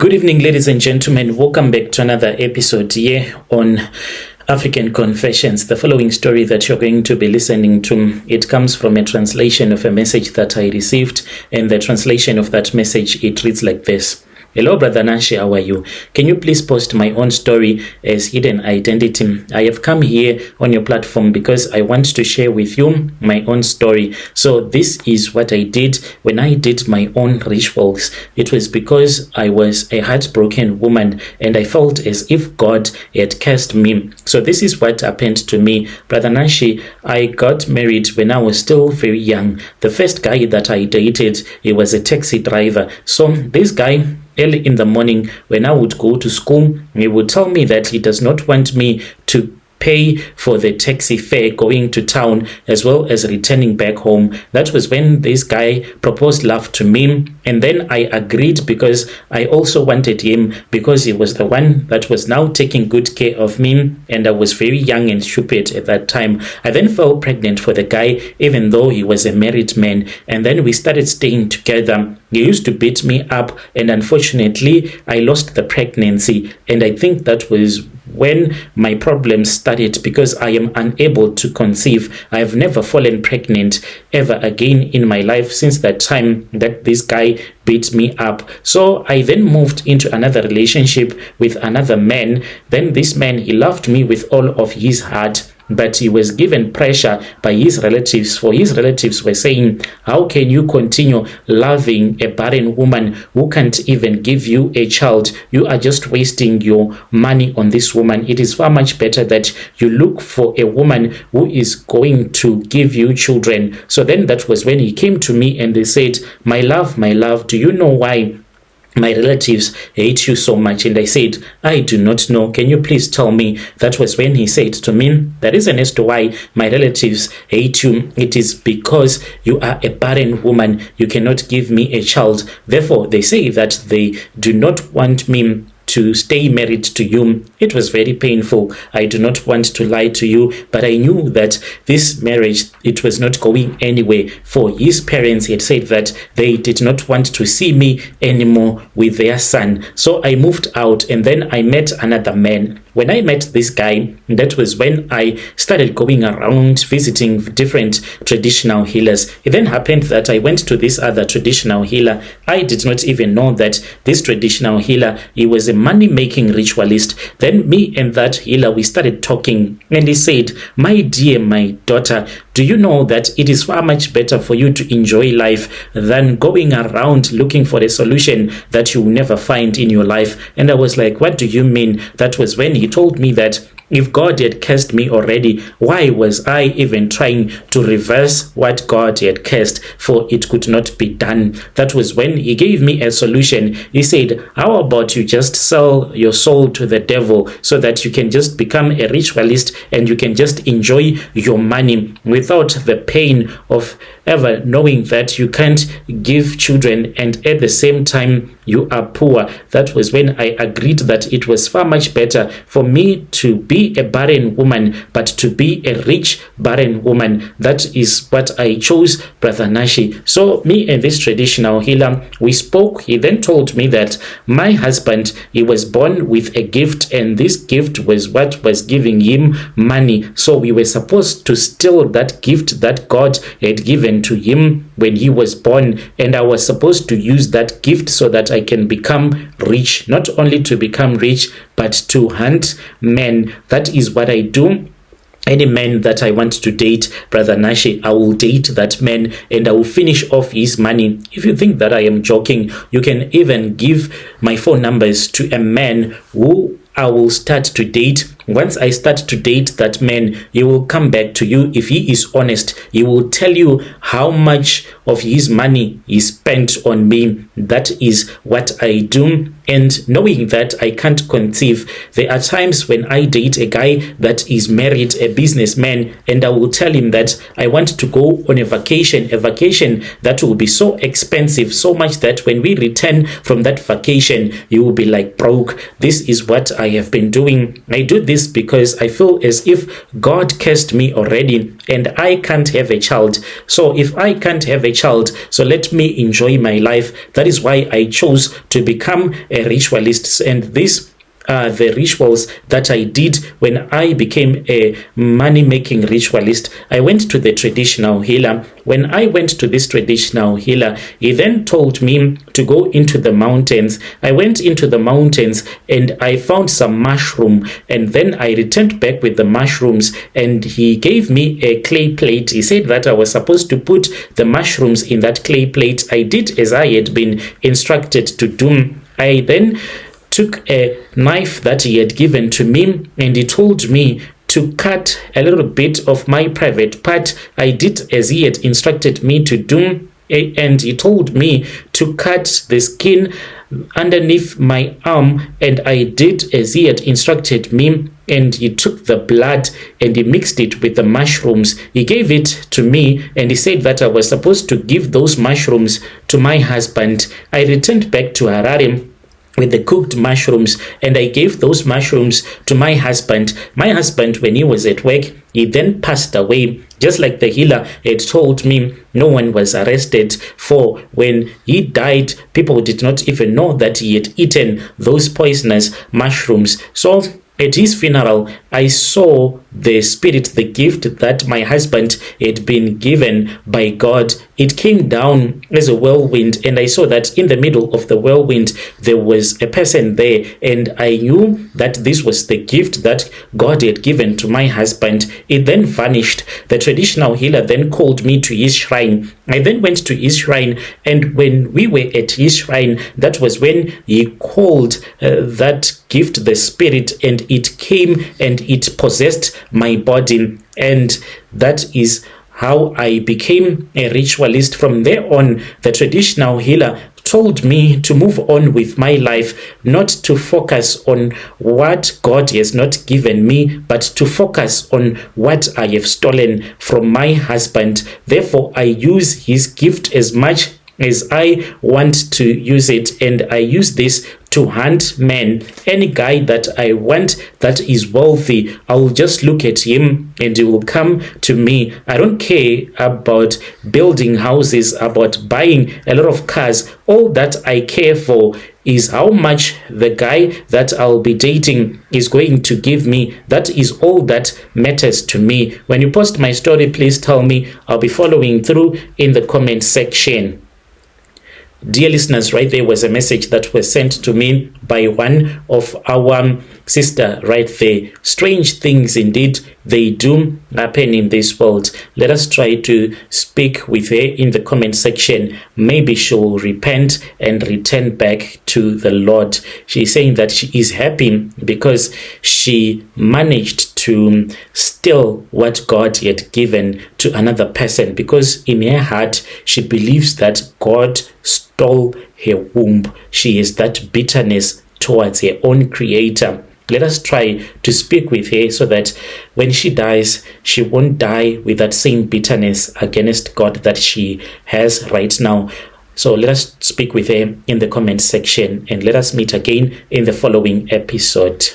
Good evening, ladies and gentlemen. Welcome back to another episode here on African Confessions. The following story that you're going to be listening to, it comes from a translation of a message that I received, and the translation of that message, it reads like this. Hello, Brother Nanshi, how are you? Can you please post my own story as hidden identity? I have come here on your platform because I want to share with you my own story. So this is what I did when I did my own rituals. It was because I was a heartbroken woman and I felt as if God had cursed me. So this is what happened to me. Brother Nanshi, I got married when I was still very young. The first guy that I dated, he was a taxi driver. So this guy, early in the morning, when I would go to school, he would tell me that he does not want me to pay for the taxi fare going to town as well as returning back home. That was when this guy proposed love to me, and then I agreed because I also wanted him, because he was the one that was now taking good care of me, and I was very young and stupid at that time. I then fell pregnant for the guy, even though he was a married man, and then we started staying together. He used to beat me up, and unfortunately I lost the pregnancy, and I think that was when my problems started, because I am unable to conceive. I have never fallen pregnant ever again in my life since that time that this guy beat me up. So I then moved into another relationship with another man. Then this man, he loved me with all of his heart, but he was given pressure by his relatives, for his relatives were saying, how can you continue loving a barren woman who can't even give you a child? You are just wasting your money on this woman. It is far much better that you look for a woman who is going to give you children. So then that was when he came to me and they said, my love, do you know why my relatives hate you so much? And I said, I do not know. Can you please tell me? That was when he said to me, the reason as to why my relatives hate you, it is because you are a barren woman. You cannot give me a child. Therefore, they say that they do not want me to stay married to you. It was very painful. I do not want to lie to you, but I knew that this marriage, it was not going anywhere. For his parents had said that they did not want to see me anymore with their son. So I moved out, and then I met another man. When I met this guy, that was when I started going around visiting different traditional healers. It then happened that I went to this other traditional healer. I did not even know that this traditional healer, he was a money-making ritualist. Then me and that healer, we started talking, and he said, my dear, my daughter, do you know that it is far much better for you to enjoy life than going around looking for a solution that you will never find in your life? And I was like, what do you mean? That was when he told me that if God had cursed me already, why was I even trying to reverse what God had cursed? For it could not be done. That was when he gave me a solution. He said, how about you just sell your soul to the devil so that you can just become a ritualist and you can just enjoy your money without the pain of ever knowing that you can't give children and at the same time you are poor. That was when I agreed that it was far much better for me to be a barren woman, but to be a rich barren woman. That is what I chose, Brother Nashi. So me and this traditional healer, we spoke. He then told me that my husband, he was born with a gift, and this gift was what was giving him money. So we were supposed to steal that gift that God had given to him when he was born, and I was supposed to use that gift so that I can become rich. Not only to become rich, but to hunt men. That is what I do. Any man that I want to date, Brother Nashi, I will date that man and I will finish off his money. If you think that I am joking, you can even give my phone numbers to a man who I will start to date. Once I start to date that man, he will come back to you. If he is honest, he will tell you how much of his money he spent on me. That is what I do. And knowing that I can't conceive, there are times when I date a guy that is married, a businessman, and I will tell him that I want to go on a vacation that will be so expensive, so much that when we return from that vacation, you will be like broke. This is what I have been doing. I do this this because I feel as if God cursed me already and I can't have a child. So if I can't have a child, so let me enjoy my life. That is why I chose to become a ritualist. And this the rituals that I did when I became a money-making ritualist. I went to the traditional healer. When I went to this traditional healer, he then told me to go into the mountains. I went into the mountains and I found some mushroom, and then I returned back with the mushrooms, and he gave me a clay plate. He said that I was supposed to put the mushrooms in that clay plate. I did as I had been instructed to do. I then took a knife that he had given to me, and he told me to cut a little bit of my private part. I did as he had instructed me to do, and he told me to cut the skin underneath my arm, and I did as he had instructed me. And he took the blood and he mixed it with the mushrooms. He gave it to me, and he said that I was supposed to give those mushrooms to my husband. I returned back to Harare with the cooked mushrooms, and I gave those mushrooms to my husband. My husband, when he was at work, he then passed away. Just like the healer had told me, no one was arrested, for when he died, people did not even know that he had eaten those poisonous mushrooms. So at his funeral, I saw the spirit, the gift that my husband had been given by God. It came down as a whirlwind, and I saw that in the middle of the whirlwind, there was a person there, and I knew that this was the gift that God had given to my husband. It then vanished. The traditional healer then called me to his shrine. I then went to his shrine, and when we were at his shrine, that was when he called that gift the spirit, and it came and it possessed my body. And that is how I became a ritualist. From there on, the traditional healer told me to move on with my life, not to focus on what God has not given me, but to focus on what I have stolen from my husband. Therefore, I use his gift as much as I want to use it, and I use this to hunt men. Any guy that I want that is wealthy, I'll just look at him and he will come to me. I don't care about building houses, about buying a lot of cars. All that I care for is how much the guy that I'll be dating is going to give me. That is all that matters to me. When you post my story, please tell me. I'll be following through in the comment section. Dear listeners, right there was a message that was sent to me by one of our sister right there. Strange things indeed, they do happen in this world. Let us try to speak with her in the comment section. Maybe she'll repent and return back to the Lord. She's saying that she is happy because she managed to steal what God had given to another person, because in her heart she believes that God stole her womb. She has that bitterness towards her own creator. Let us try to speak with her so that when she dies, she won't die with that same bitterness against God that she has right now. So let us speak with her in the comment section, and let us meet again in the following episode.